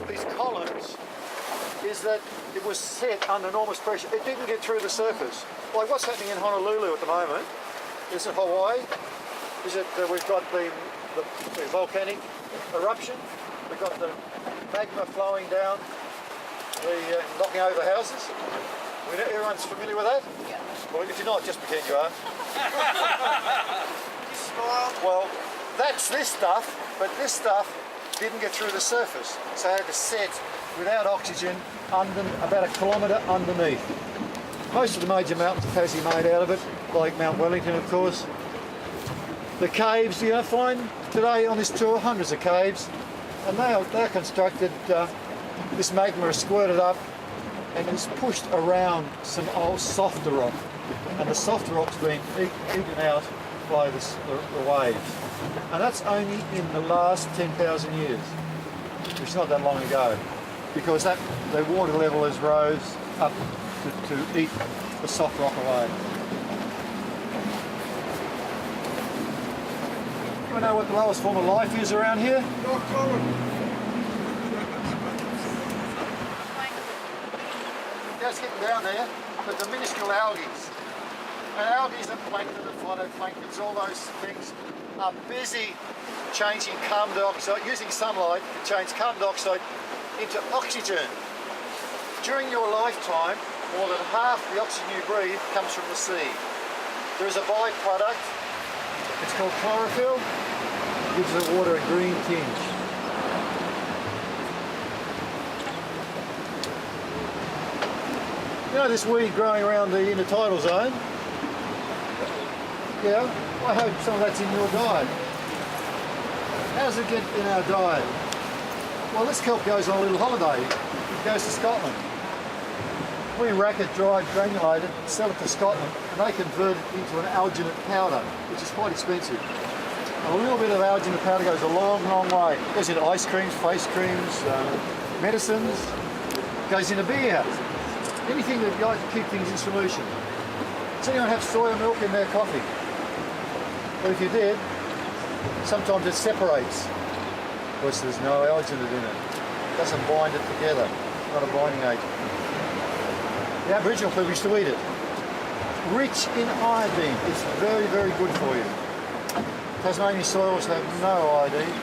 these columns is that it was set under enormous pressure. It didn't get through the surface. Like what's happening in Honolulu at the moment, is in Hawaii, is that we've got the volcanic eruption, we've got the magma flowing down, knocking over houses. Everyone's familiar with that? Yeah. Well, if you're not, just pretend you are. Well, that's this stuff, but this stuff didn't get through the surface, so it had to set without oxygen about 1 kilometre underneath. Most of the major mountains are Tassie made out of it, like Mount Wellington, of course. The caves, you're going to find today on this tour, hundreds of caves, and they're constructed, this magma is squirted up and it's pushed around some old softer rock, and the softer rock's been eaten out by the waves. And that's only in the last 10,000 years, which is not that long ago, because the water level has rose up to eat the soft rock away. Do you know what the lowest form of life is around here? Just getting down there, but the minuscule algae. And algae and plankton and phytoplanktons, all those things are busy changing carbon dioxide, using sunlight to change carbon dioxide into oxygen. During your lifetime, more than half the oxygen you breathe comes from the sea. There is a byproduct, it's called chlorophyll, it gives the water a green tinge. You know this weed growing around the intertidal zone? Yeah, I hope some of that's in your diet. How does it get in our diet? Well, this kelp goes on a little holiday. It goes to Scotland. We rack it, dry it, granulate it, sell it to Scotland, and they convert it into an alginate powder, which is quite expensive. A little bit of alginate powder goes a long, long way. It goes into ice creams, face creams, medicines, it goes into beer. Anything that you like to keep things in solution. Does anyone have soya milk in their coffee? Well, if you did, sometimes it separates. Of course, there's no alginate in it. It doesn't bind it together. It's not a binding agent. The Aboriginal people used to eat it. Rich in iodine. It's very, very good for you. Tasmanian soils have no iodine,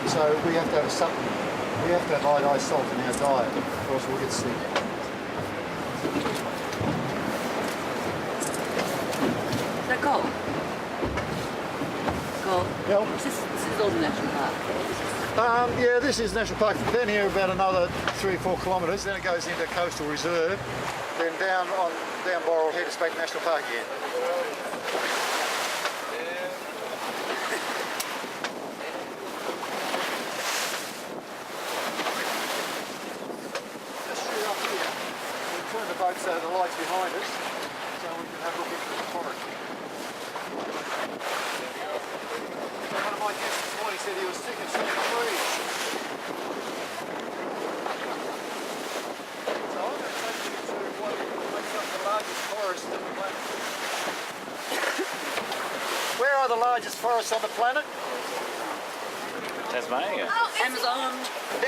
so we have to have a supplement. We have to have iodized salt in our diet, or else we'll get sick. Is that gold? Gold? Yep. This is Old National Park. Yeah, this is National Park. Then here about another 3 or 4 kilometres, then it goes into Coastal Reserve, then down Boral Head, it's back to National Park again. Just shoot up here, we'll turn the boat so the light's behind us, so we can have a look into the forest. One of my guests this morning said he was sick of seeing trees. So I'm going to take you to what makes up the largest forest on the planet. Where are the largest forests on the planet? Tasmania. Oh, Amazon.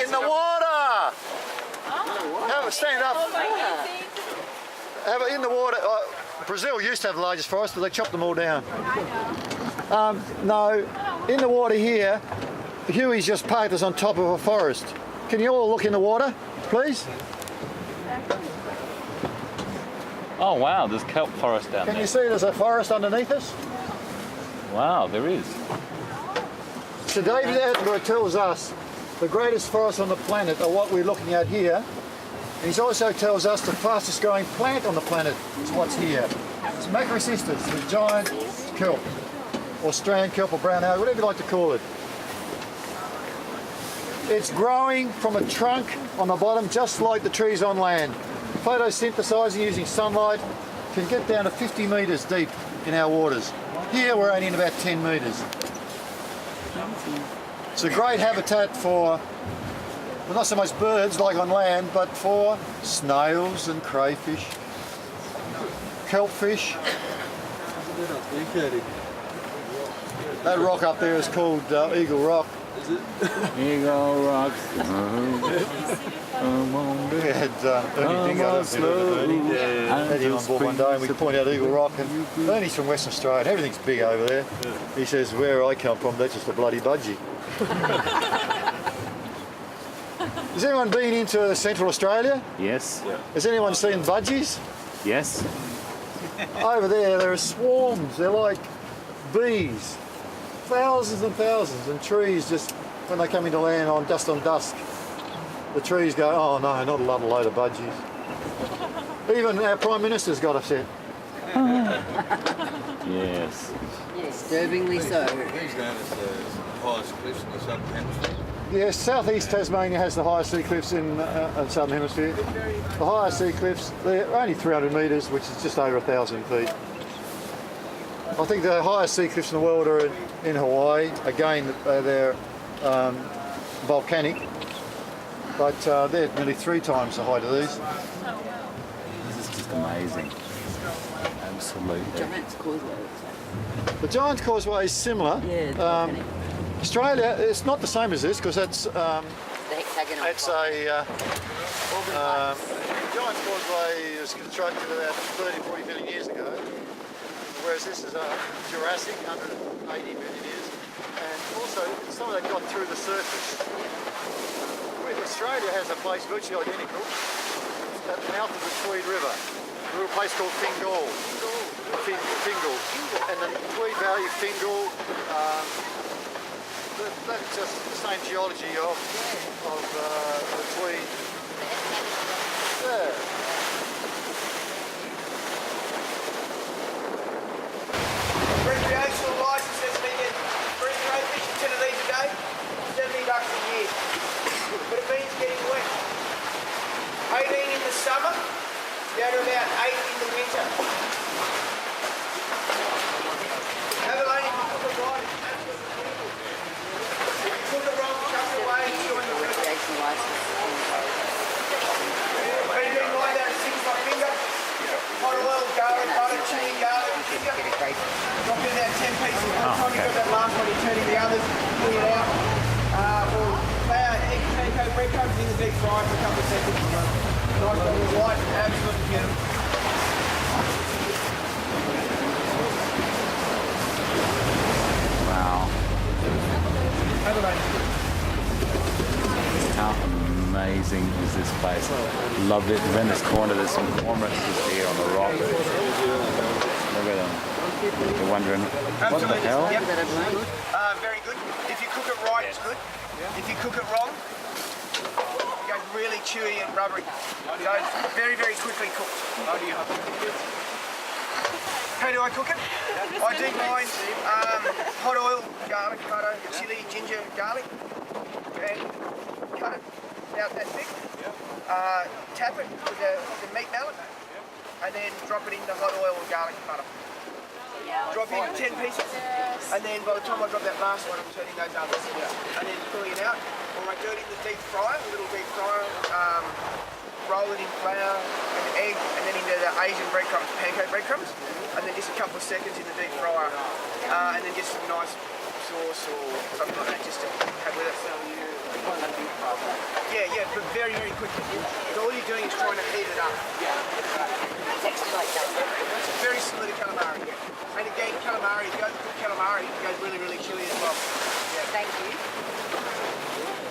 In the water! Oh. Have a stand up. Have it in the water. Brazil used to have the largest forest, but they chopped them all down. No, in the water here, Huey's just parked us on top of a forest. Can you all look in the water, please? Oh wow, there's kelp forest down there. Can you see there's a forest underneath us? Wow, there is. So David Attenborough tells us the greatest forests on the planet are what we're looking at here. And he also tells us the fastest growing plant on the planet is what's here. It's Macrocystis, the giant kelp, or strand kelp or brown algae, whatever you like to call it. It's growing from a trunk on the bottom just like the trees on land. Photosynthesizing using sunlight can get down to 50 metres deep in our waters. Here we're only in about 10 metres. It's a great habitat for, well, not so much birds like on land, but for snails and crayfish, kelpfish. That rock up there is called Eagle Rock. Is it? Here you go, rocks. Come on, We had Ernie Dingo, had him on board one day, and we point out Eagle Rock, and Ernie's from Western Australia, and everything's big over there. He says, where I come from, that's just a bloody budgie. Has anyone been into Central Australia? Yes. Has anyone seen budgies? Yes. Over there are swarms, they're like bees. Thousands and thousands, and trees just, when they come into land on dusk, the trees go, oh no, not another load of budgies. Even our Prime Minister's got a set. Yes. Yes, disturbingly so. He's known as the highest cliffs in the southern hemisphere. Yes, southeast Tasmania has the highest sea cliffs in the southern hemisphere. The highest sea cliffs, they're only 300 metres, which is just over 1,000 feet. I think the highest sea cliffs in the world are in Hawaii. Again, they're volcanic, but they're nearly 3 times the height of these. This is just amazing. Absolutely. Giant's Causeway. The Giant's Causeway is similar. Yeah, volcanic. Australia, it's not the same as this because that's The hexagonal. it's a Giant's Causeway was constructed about 30, 40 million years ago, whereas this is a Jurassic, 180 million years, and also some of that got through the surface. Australia has a place virtually identical at the mouth of the Tweed River, a little place called Fingal. Fingal. And the Tweed Valley, Fingal, that's just the same geology of the Tweed. Yeah. Recreational licence says we get 3 crayfish and 10 of these a day, $70 a year. But it means getting wet. 18 in the summer, down to about 8 in the winter. Abalone, if you cook it right, it's absolutely beautiful. If you cook it wrong, chuck it away, it's doing the rest. Recreational license. When you're doing like that, it sings my finger. Hot oil, garlic, butter, chili, garlic, ginger. Get a great. Drop in that 10 pieces. By the time you got that last one, you're turning the others, pulling it out. Or flour, egg, panko, breadcrumbs in the deep fry for a couple of seconds. Nice little white, absolutely beautiful. Wow. How amazing is this place? Love it. Around this corner there's some cormorants just here on the rock. Look at them. You're wondering, what the hell? Yep. Very good. If you cook it right, it's good. If you cook it wrong, it goes really chewy and rubbery. So it's very, very quickly cooked. How do I cook it? I do mine hot oil, garlic, butter, chili, ginger, garlic, and cut it out that thick. Tap it with the meat mallet, and then drop it into hot oil and garlic and butter. Drop in 10 pieces, and then by the time I drop that last one, I'm turning those others in, and then pulling it out. Or I do it in the deep fryer, a little deep fryer, roll it in flour and egg, and then into the Asian breadcrumbs, pancake breadcrumbs, and then just a couple of seconds in the deep fryer, and then just some nice sauce or something like that, just to have with it. Yeah, but very, very quickly. So all you're doing is trying to heat it up. It's very similar to calamari, yeah. And again, calamari, if you go to cook calamari, it goes really, really chewy as well. Yeah. Thank you.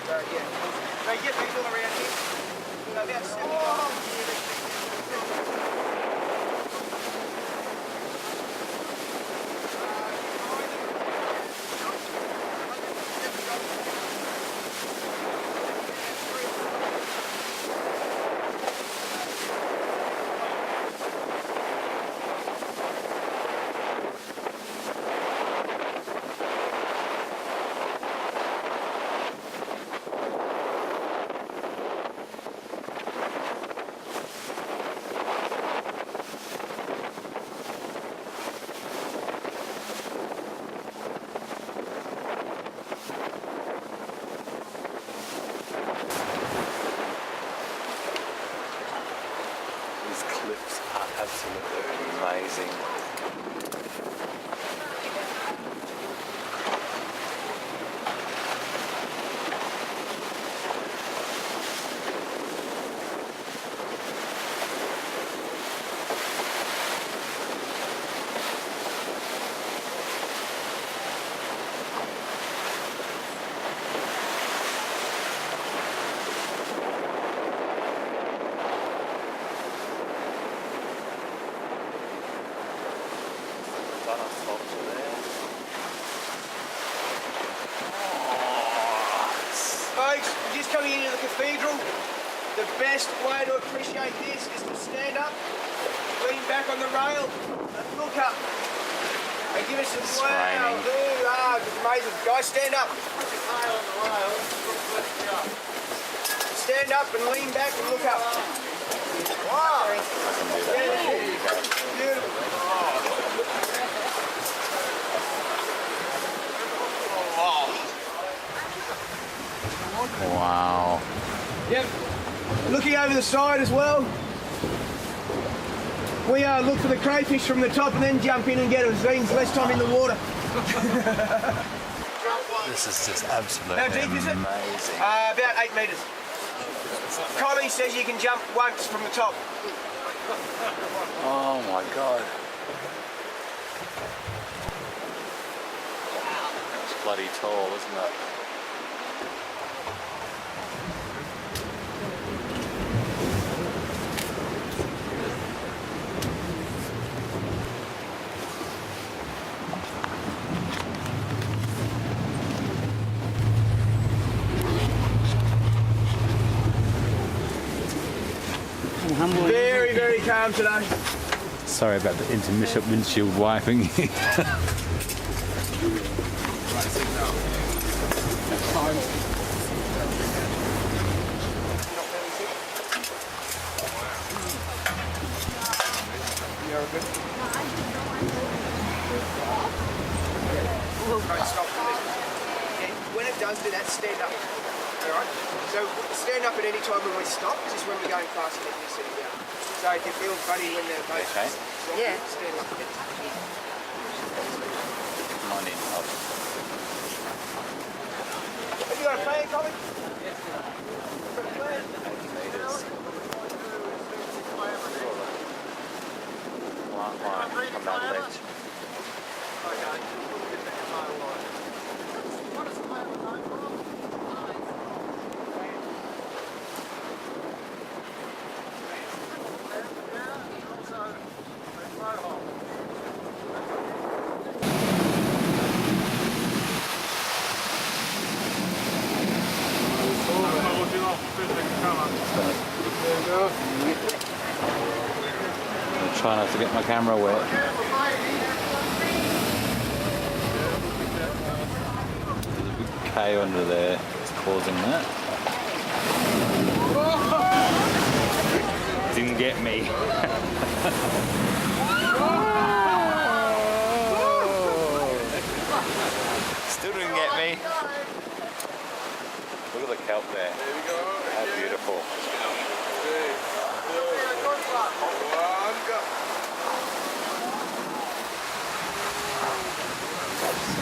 So, yeah. So you get these all around here. So about 70. These cliffs are absolutely amazing. Butter sculpture there. Folks, we're just coming into the cathedral. The best way to appreciate this is to stand up, lean back on the rail, and look up. And give us some It's wow. raining. It's amazing. Guys, stand up. Stand up and lean back and look up. Wow. I can do that. There you go. Beautiful. Wow. Yep. Looking over the side as well. We look for the crayfish from the top and then jump in and get them. So it means less time in the water. This is just absolutely How deep is it? amazing. About 8 metres. Collie says you can jump once from the top. Oh my god. It's bloody tall, isn't it? Very, very calm today. Sorry about the intermittent windshield wiping. Don't stop for this. And when it does do that, stand up. Alright? So stand up at any time when we stop, just when we're going fast and then you're sitting down. So if you feel funny when the boat Okay. stops, Yeah. stand up. Come on in, Bob. Have you got a plan, Colin? Come down left. I'm trying not to get my camera wet. There's a big K under there. It's causing that. Didn't get me. Still didn't get me. Look at the kelp there. How beautiful.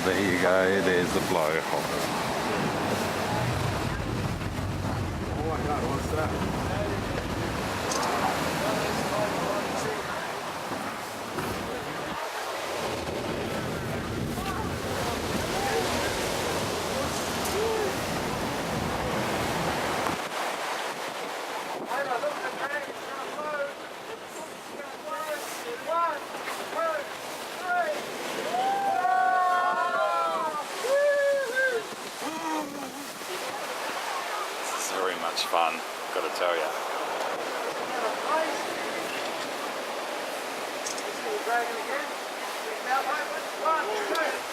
So there you go, there's the blow hole. Oh my god, what's that? Very much fun, gotta tell you. Dragon again. One, two.